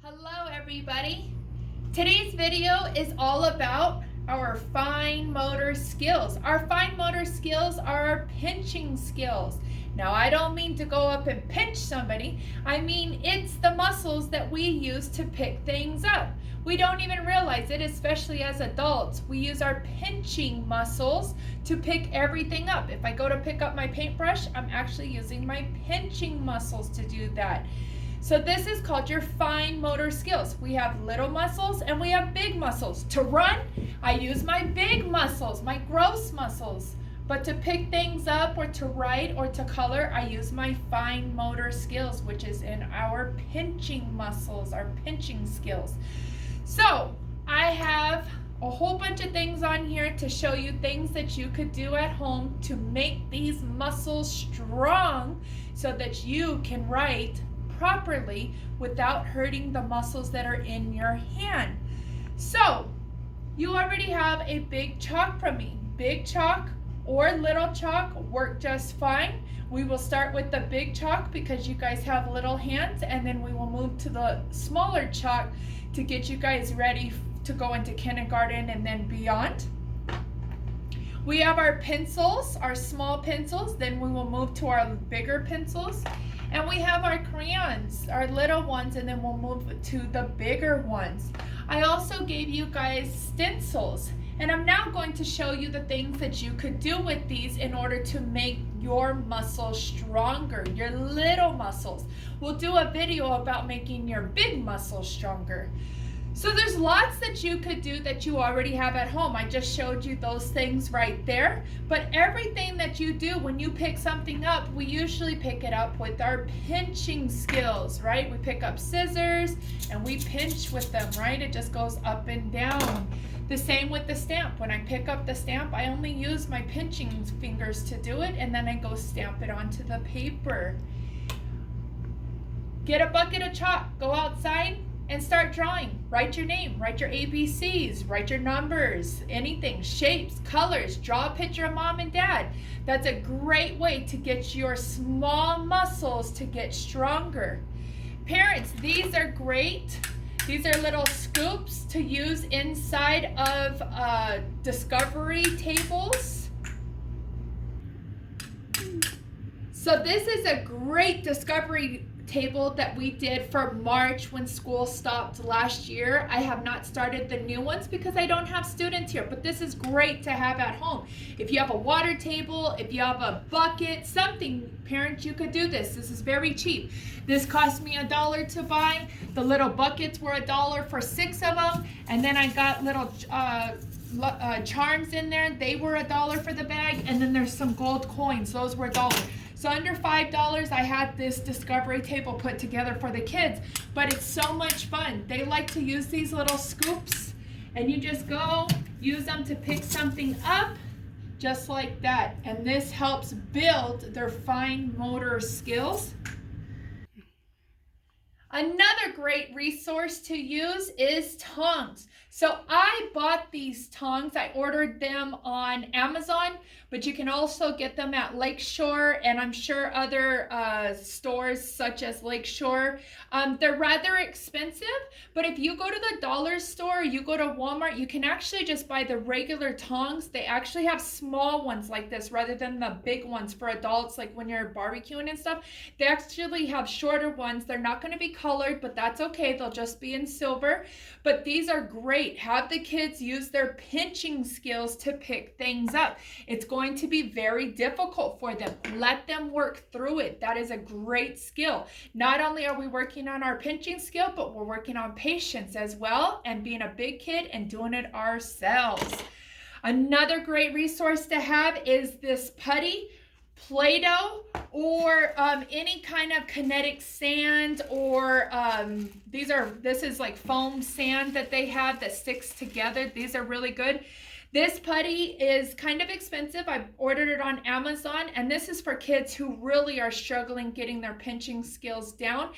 Hello everybody. Today's video is all about our fine motor skills. Our fine motor skills are our pinching skills. Now I don't mean to go up and pinch somebody. I mean it's the muscles that we use to pick things up. We don't even realize it, especially as adults. We use our pinching muscles to pick everything up. If I go to pick up my paintbrush, I'm actually using my pinching muscles to do that. So this is called your fine motor skills. We have little muscles and we have big muscles. To run, I use my big muscles, my gross muscles. But to pick things up or to write or to color, I use my fine motor skills, which is in our pinching muscles, our pinching skills. So I have a whole bunch of things on here to show you things that you could do at home to make these muscles strong so that you can write properly without hurting the muscles that are in your hand. So you already have a big chalk from me. Big chalk or little chalk work just fine. We will start with the big chalk because you guys have little hands, and then we will move to the smaller chalk to get you guys ready to go into kindergarten and then beyond. We have our pencils, our small pencils, then we will move to our bigger pencils. And we have our crayons, our little ones, and then we'll move to the bigger ones. I also gave you guys stencils, and I'm now going to show you the things that you could do with these in order to make your muscles stronger, your little muscles. We'll do a video about making your big muscles stronger. So there's lots that you could do that you already have at home. I just showed you those things right there. But everything that you do when you pick something up, we usually pick it up with our pinching skills, right? We pick up scissors and we pinch with them, right? It just goes up and down. The same with the stamp. When I pick up the stamp, I only use my pinching fingers to do it, and then I go stamp it onto the paper. Get a bucket of chalk, go outside, and start drawing. Write your name, write your ABCs, write your numbers, anything, shapes, colors, draw a picture of mom and dad. That's a great way to get your small muscles to get stronger. Parents, these are great. These are little scoops to use inside of discovery tables. So this is a great discovery table that we did for March when school stopped last year. I have not started the new ones because I don't have students here, but this is great to have at home. If you have a water table, if you have a bucket, something, parents, you could do this. This is very cheap. This cost me $1 to buy. The little buckets were $1 for 6 of them, and then I got little charms in there. They were $1 for the bag, and then there's some gold coins. Those were $1. So under $5, I had this discovery table put together for the kids, but it's so much fun. They like to use these little scoops, and you just go use them to pick something up just like that. And this helps build their fine motor skills. Another great resource to use is tongs. So I bought these tongs. I ordered them on Amazon, but you can also get them at Lakeshore, and I'm sure other stores such as Lakeshore. They're rather expensive, but if you go to the dollar store, you go to Walmart, you can actually just buy the regular tongs. They actually have small ones like this rather than the big ones for adults, like when you're barbecuing and stuff. They actually have shorter ones. They're not going to be colored, but that's okay. They'll just be in silver. But these are great. Have the kids use their pinching skills to pick things up. It's going to be very difficult for them. Let them work through it. That is a great skill. Not only are we working on our pinching skill, but we're working on patience as well, and being a big kid and doing it ourselves. Another great resource to have is this putty, Play-Doh, or any kind of kinetic sand, or this is like foam sand that they have that sticks together. These are really good. This putty is kind of expensive. I ordered it on Amazon, and this is for kids who really are struggling getting their pinching skills down.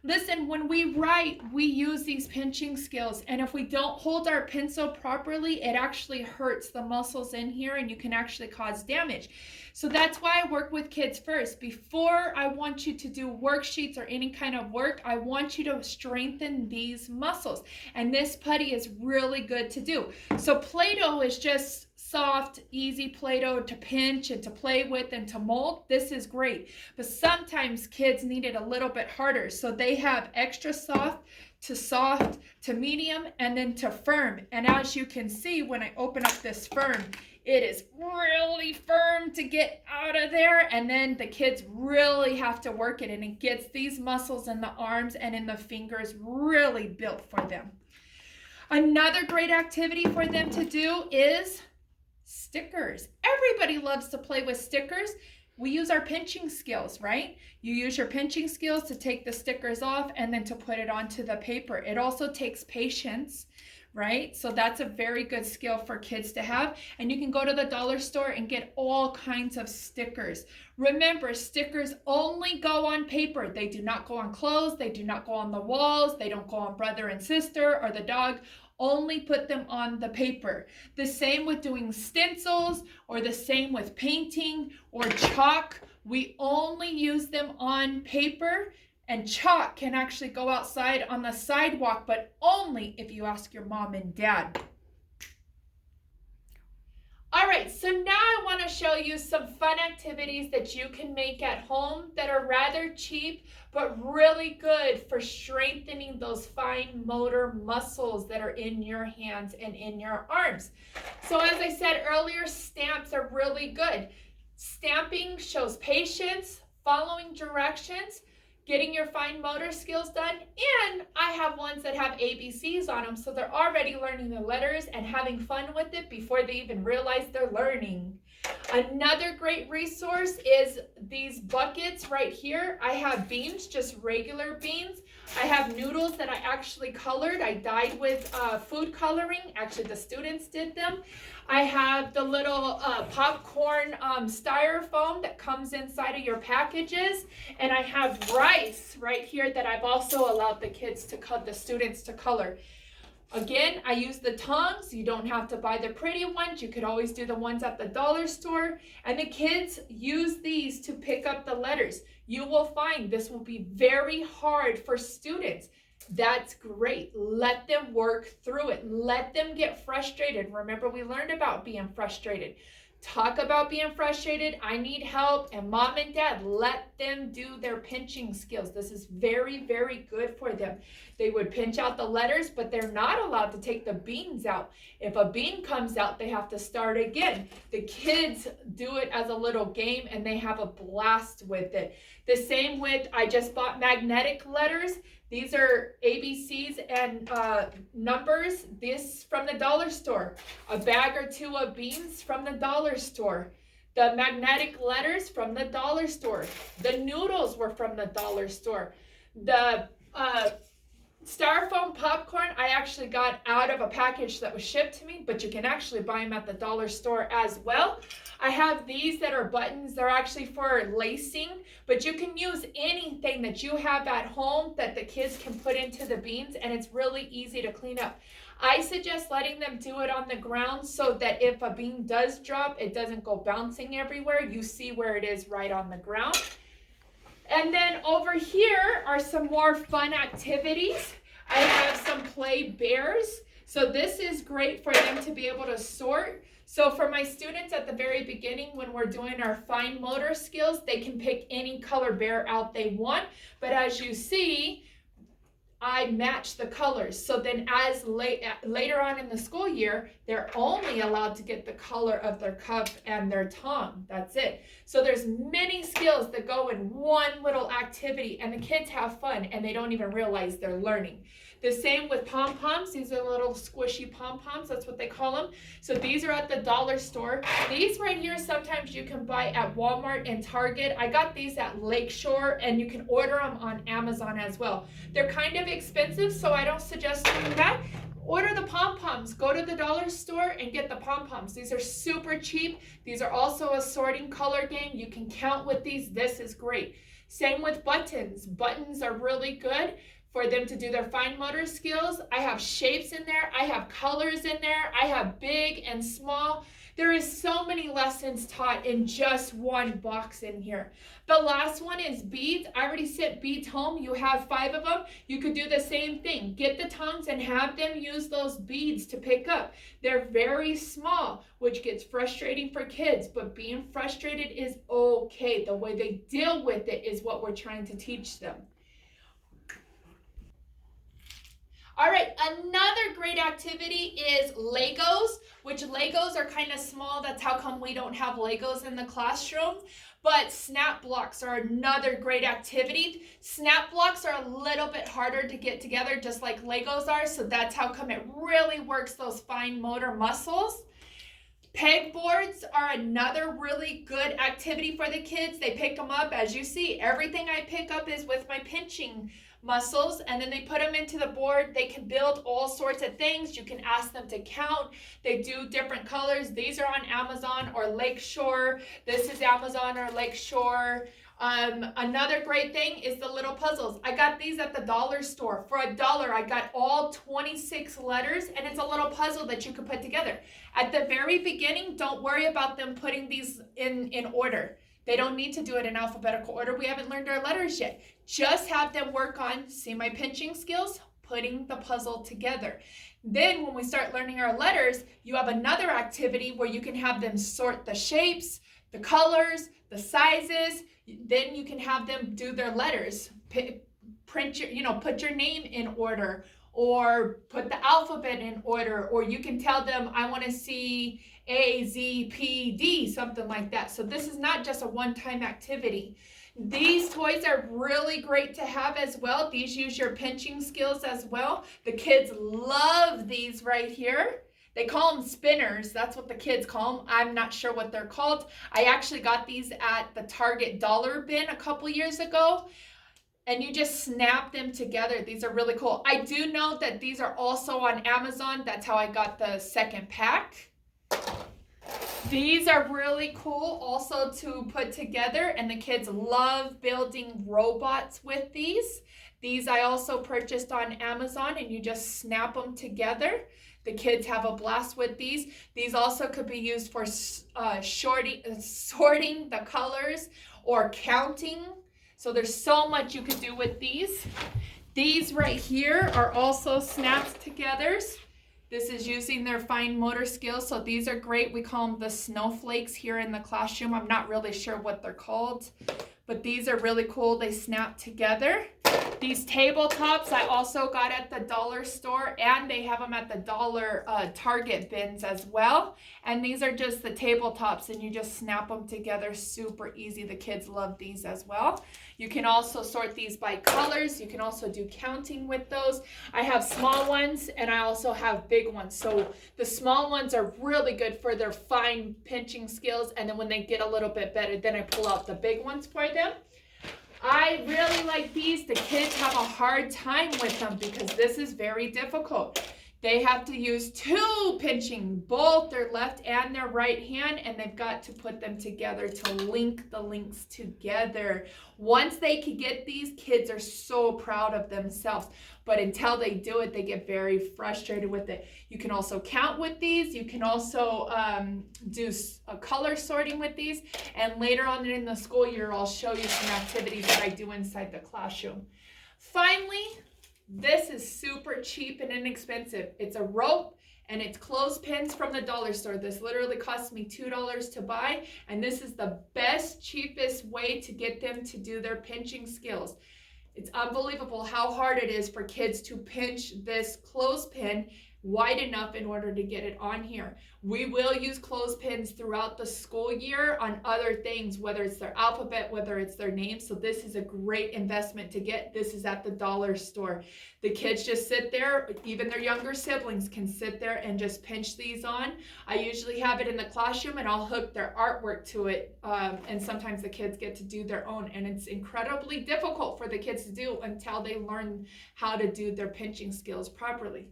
Listen, when we write, we use these pinching skills, and if we don't hold our pencil properly, it actually hurts the muscles in here and you can actually cause damage. So that's why I work with kids first. Before I want you to do worksheets or any kind of work, I want you to strengthen these muscles. And this putty is really good to do. So Play-Doh is just soft, easy Play-Doh to pinch and to play with and to mold. This is great. But sometimes kids need it a little bit harder. So they have extra soft to medium, and then to firm. And as you can see, when I open up this firm, it is really firm to get out of there. And then the kids really have to work it, and it gets these muscles in the arms and in the fingers really built for them. Another great activity for them to do is stickers. Everybody loves to play with stickers. We use our pinching skills, right? You use your pinching skills to take the stickers off and then to put it onto the paper. It also takes patience, right? So that's a very good skill for kids to have. And you can go to the dollar store and get all kinds of stickers. Remember, stickers only go on paper. They do not go on clothes. They do not go on the walls. They don't go on brother and sister or the dog. Only put them on the paper. The same with doing stencils, or the same with painting or chalk. We only use them on paper, and chalk can actually go outside on the sidewalk, but only if you ask your mom and dad. All right, so now I want to show you some fun activities that you can make at home that are rather cheap, but really good for strengthening those fine motor muscles that are in your hands and in your arms. So as I said earlier, stamps are really good. Stamping shows patience, following directions, getting your fine motor skills done, and I have ones that have ABCs on them, so they're already learning the letters and having fun with it before they even realize they're learning. Another great resource is these buckets right here. I have beans, just regular beans. I have noodles that I actually colored. I dyed with food coloring. Actually, the students did them. I have the little popcorn styrofoam that comes inside of your packages. And I have rice right here that I've also allowed the kids to cut, the students to color. Again, I use the tongs. You don't have to buy the pretty ones. You could always do the ones at the dollar store. And the kids use these to pick up the letters. You will find this will be very hard for students. That's great. Let them work through it. Let them get frustrated. Remember, we learned about being frustrated. Talk about being frustrated. I need help. And mom and dad, let them do their pinching skills. This is very, very good for them. They would pinch out the letters, but they're not allowed to take the beans out. If a bean comes out, they have to start again. The kids do it as a little game and they have a blast with it. The same with, I just bought magnetic letters. These are ABCs and numbers. This from the dollar store. A bag or two of beans from the dollar store. The magnetic letters from the dollar store. The noodles were from the dollar store. The styrofoam popcorn I actually got out of a package that was shipped to me, but you can actually buy them at the dollar store as well. I have these that are buttons. They're actually for lacing, but you can use anything that you have at home that the kids can put into the beans, and it's really easy to clean up. I suggest letting them do it on the ground so that if a bean does drop, it doesn't go bouncing everywhere. You see where it is right on the ground. And then over here are some more fun activities. I have some play bears. So this is great for them to be able to sort. So for my students at the very beginning, when we're doing our fine motor skills, they can pick any color bear out they want. But as you see, I match the colors. So then as later on in the school year, they're only allowed to get the color of their cup and their tongue. That's it. So there's many skills that go in one little activity, and the kids have fun and they don't even realize they're learning. The same with pom-poms. These are little squishy pom-poms. That's what they call them. So these are at the dollar store. These right here, sometimes you can buy at Walmart and Target. I got these at Lakeshore, and you can order them on Amazon as well. They're kind of expensive, so I don't suggest doing that. Order the pom-poms. Go to the dollar store and get the pom-poms. These are super cheap. These are also a sorting color game. You can count with these. This is great. Same with buttons. Buttons are really good for them to do their fine motor skills. I have shapes in there. I have colors in there. I have big and small. There is so many lessons taught in just one box in here. The last one is beads. I already sent beads home. You have 5 of them. You could do the same thing. Get the tongs and have them use those beads to pick up. They're very small, which gets frustrating for kids, but being frustrated is okay. The way they deal with it is what we're trying to teach them. All right, another great activity is Legos, which Legos are kind of small. That's how come we don't have Legos in the classroom. But snap blocks are another great activity. Snap blocks are a little bit harder to get together, just like Legos are. So that's how come it really works those fine motor muscles. Pegboards are another really good activity for the kids. They pick them up. As you see, everything I pick up is with my pinching muscles, and then they put them into the board. They can build all sorts of things. You can ask them to count. They do different colors. These are on Amazon or Lakeshore. This is Amazon or Lakeshore. Another great thing is the little puzzles. I got these at the dollar store. For $1, I got all 26 letters, and it's a little puzzle that you can put together. At the very beginning, don't worry about them putting these in order. They don't need to do it in alphabetical order. We haven't learned our letters yet. Just have them work on, see my pinching skills, putting the puzzle together. Then when we start learning our letters, you have another activity where you can have them sort the shapes, the colors, the sizes. Then you can have them do their letters. Print your, put your name in order, or put the alphabet in order, or you can tell them, I want to see A, Z, P, D, something like that. So this is not just a one-time activity. These toys are really great to have as well. These use your pinching skills as well. The kids love these right here. They call them spinners. That's what the kids call them. I'm not sure what they're called. I actually got these at the Target dollar bin a couple years ago. And you just snap them together. These are really cool. I do know that these are also on Amazon. That's how I got the second pack. These are really cool also to put together, and the kids love building robots with these. These I also purchased on Amazon, and you just snap them together. The kids have a blast with these. These also could be used for sorting the colors or counting. So there's so much you could do with these. These right here are also snapped together. This is using their fine motor skills. So these are great. We call them the snowflakes here in the classroom. I'm not really sure what they're called, but these are really cool. They snap together. These tabletops I also got at the dollar store, and they have them at the dollar Target bins as well. And these are just the tabletops, and you just snap them together. Super easy. The kids love these as well. You can also sort these by colors. You can also do counting with those. I have small ones, and I also have big ones. So the small ones are really good for their fine pinching skills, and then when they get a little bit better, then I pull out the big ones for them. I really like these. The kids have a hard time with them because this is very difficult. They have to use 2 pinching, both their left and their right hand, and they've got to put them together to link the links together. Once they can get these, kids are so proud of themselves. But until they do it, they get very frustrated with it. You can also count with these. You can also do color sorting with these. And later on in the school year, I'll show you some activities that I do inside the classroom. Finally, this is super cheap and inexpensive. It's a rope and it's clothespins from the dollar store. This literally cost me $2 to buy, and this is the best, cheapest way to get them to do their pinching skills. It's unbelievable how hard it is for kids to pinch this clothespin wide enough in order to get it on here. We will use clothespins throughout the school year on other things, whether it's their alphabet, whether it's their name. So this is a great investment to get. This is at the dollar store. The kids just sit there, even their younger siblings can sit there and just pinch these on. I usually have it in the classroom, and I'll hook their artwork to it. And sometimes the kids get to do their own, and it's incredibly difficult for the kids to do until they learn how to do their pinching skills properly.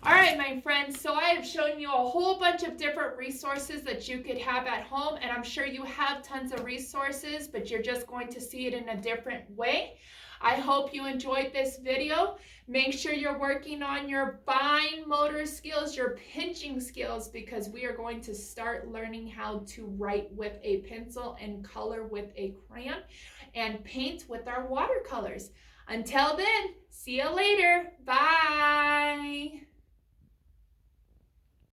All right, my friends, so I have shown you a whole bunch of different resources that you could have at home, and I'm sure you have tons of resources, but you're just going to see it in a different way. I hope you enjoyed this video. Make sure you're working on your fine motor skills, your pinching skills, because we are going to start learning how to write with a pencil and color with a crayon and paint with our watercolors. Until then, see you later. Bye.